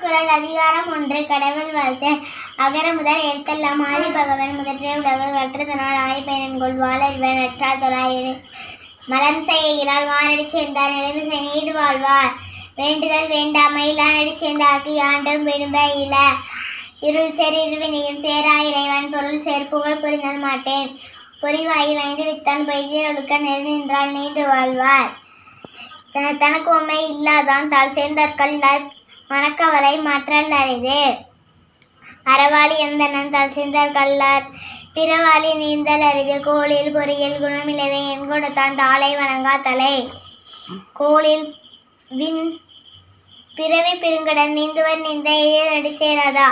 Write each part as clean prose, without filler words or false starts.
திருக்குறள் அதிகாரம் 1 கடவுள் வாழ்த்து. அகர முதல் எழுத்தெல்லாம் ஆதி பகவன் முதற்றே உலக கற்றதனால் ஆய்பயன்கொள் வாழறிவன் நற்றால் தொழாயிரு மலம் செய்கிறாள் வானடி சேர்ந்தார் நிலைமை நீடு வாழ்வார் வேண்டுதல் வேண்டாமை இல்லானடி சேர்ந்தார்க்கு யாண்டும் விரும்ப இல இருள் சேர் இருவினையும் சேரா இறைவன் பொருள் சேர் புகழ் புரிந்தல் மாட்டேன் பொறிவாயில் ஐந்து வித்தான் பொய்தீர் ஒழுக்க நெருநின்றால் நீண்டு வாழ்வார். தனக்கு உண்மை இல்லாதான் தாள் சேர்ந்தார்கள் மணக்கவலை மாற்றல் அரிது அறவாளி எந்தனன் தாள் சேர்ந்தார்களார் பிறவாளி நீந்தல் அரிது கோளில் பொறியில் குணமிலவே என் கொடுத்தான் தாளை வணங்கா தலை கோளில் விண் பிறவி பெருங்கடன் நீந்துவர் நீந்த நடி சேராதா.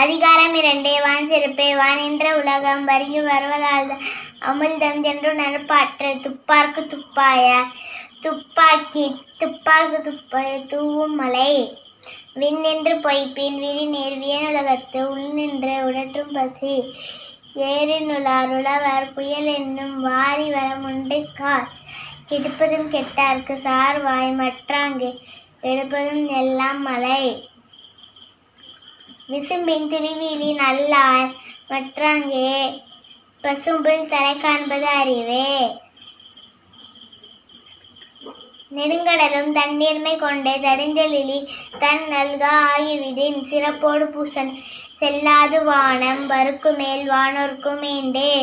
அதிகாரம் 2 வான் சிறப்பே வான் என்ற உலகம் வருகி வரவலால் அமிழ்தம் என்று நெருப்பாற்று துப்பார்க்கு துப்பாய துப்பாக்கி துப்பார்க்கு துப்பாய தூவும் மலை விண் நின்று பொய்ப்பின் விரி நேர் வியனுலகத்து உள் நின்று உடற்றும் பசி ஏறினுளார் உழவர் புயல் என்னும் வாரி வளமுண்டு கார் கெடுப்பதும் கெட்டார்க்கு சார் வாய் மற்றாங்கு எடுப்பதும் எல்லாம் மலை விசும்பின் திருவிழி நல்லார் மற்றாங்கே பசும்பில் தலை காண்பது அறிவே. நெடுங்கடலும் தண்ணீர்மை கொண்டே தடிந்தெழிலி தன் நல்கா ஆகிவிடின் சிறப்போடு பூசன் செல்லாது வானம் வருக்கு மேல் வானோர்க்கும் ஏண்டே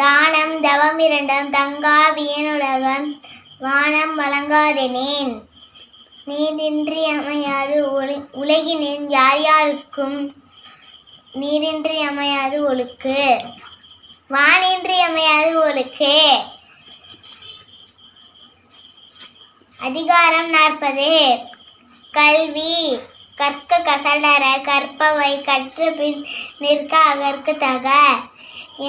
தானம் தவம் இரண்டும் தங்கா வியனுலகம் வானம் வழங்காதெனேன் நீரின்றி அமையாது உலகினின் யார் யாருக்கும் நீரின்றி அமையாது ஒழுக்கு வானின்றி அமையாது ஒழுக்கு. அதிகாரம் 40 கல்வி கற்க கசடர கற்பவை கற்ற பின் நிற்க அகற்கு தக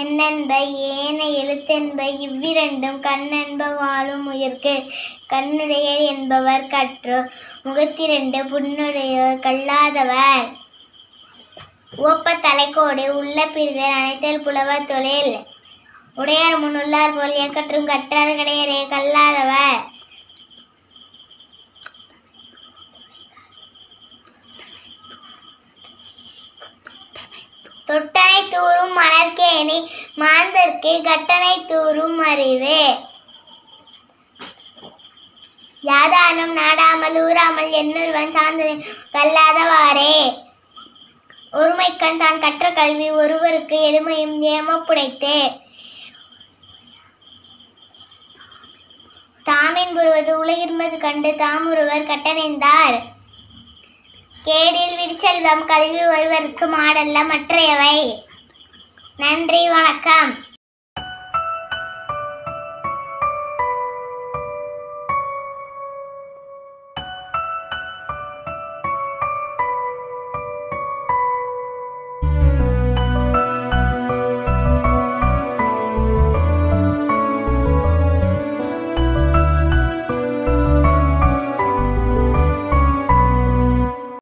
எண்ணென்ப ஏன எழுத்தென்ப இவ்விரண்டும் கண்ணென்ப வாழும் உயிர்க்கு கண்ணுடையர் என்பவர் கற்றோ முகத்திரண்டு புண்ணுடையோர் கல்லாதவர். ஒப்ப தலைக்கோடு உள்ள பிரிதல் அனைத்தல் புலவர் தொழில் உடையார் முன் உள்ளார் போல் ஏக்கற்றும் கற்றார் கடையரே கல்லாதவர். தொட்டனை தூரும் மணற்கேணி மாந்தர்க்கு கட்டணை தூரும் அறிவு யாதானும் நாடாமல் ஊராமல் எண்ணூர்வன் சார்ந்தது கல்லாதவாறே. ஒருமைக்கண் தான் கற்ற கல்வி ஒருவருக்கு எளிமையும் ஏமப்புடைத்து தாமின் புறுவது உலகிருப்பது கண்டு தாமுருவர் கட்டணைந்தார். கேடில் விடிச்செல்வம் கல்வி ஒருவருக்கு மாடல்ல மற்றையவை. நன்றி, வணக்கம்.